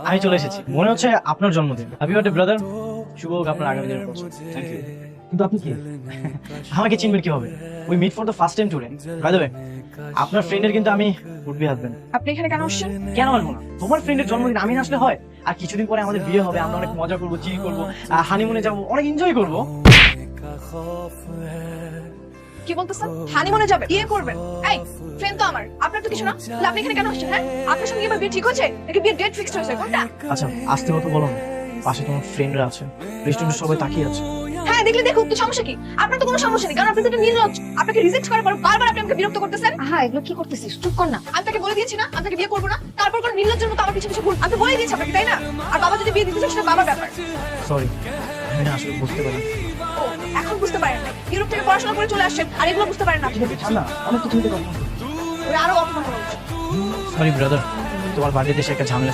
আমি চলে এসেছি। মনে হচ্ছে আপনার জন্মদিন। Happy birthday brother. শুভ হোক আপনার আগামী দিনের পর। Thank you. কিন্তু আপনি কি? আমাকে চিনবেন কি হবে? We meet for the first time today. By the way, আপনার ফ্রেন্ডের কিন্তু আমি উড বি হাজবেন্ড। আপনি এখানে কেন আসছেন? কেন আসবো না? তোমার ফ্রেন্ডের জন্মদিন আমি না আসলে হয়? আর কিছুদিন পরে আমাদের বিয়ে হবে, আমরা অনেক মজা করবো, চিল করবো, হানিমুনে যাবো, অনেক এনজয় করবো। কি বলতেছেন? হানিমুনে যাবে, বিয়ে করবেন? এই ফ্রেন্ড তো আমার, আপনার তো কিছু না। তাহলে আপনি এখানে কেন আসছেন? হ্যাঁ, আপনার সঙ্গে এবার বিয়ে ঠিক হয়েছে নাকি বিয়ের ডেট ফিক্সড হয়েছে? কোনটা? আচ্ছা, আসতে মতো বলো না। পাশে তোমার ফ্রেন্ডরা আছে, রেস্টুরেন্টে সবাই তাকিয়ে আছে। হ্যাঁ, দেখলে দেখুক, তো সমস্যা কি? আপনার তো কোনো সমস্যা নেই, কারণ আপনি তো একটা নির্লজ্জ। আপনাকে রিজেক্ট করার পর বারবার আপনি আমাকে বিরক্ত করতেছেন। হ্যাঁ, এগুলো কি করতেছিস? চুপ কর না। আমি তাকে বলে দিয়েছি না আপনাকে বিয়ে করবো না, তারপর কোন নির্লজ্জের মতো আমার পিছু পিছু ঘুর। আমি তো বলেই দিয়েছি আপনাকে, তাই না? আর বাবা যদি বিয়ে দিতে চায় সেটা বাবার ব্যাপার। সরি, আমি না আসলে বুঝতে পারি। ও, এখন বুঝতে পারেন না? ইউরোপ থেকে পড়াশোনা করে চলে আসছেন আর এগুলো বুঝতে পারেন না? ঠিক আছে, ছাড় না, অনেক তো তুমি কথা। ওরা আরো অপমান করা উচিত। সরি ব্রাদার, তোমার বাড়িতে এসে একটা ঝামেলা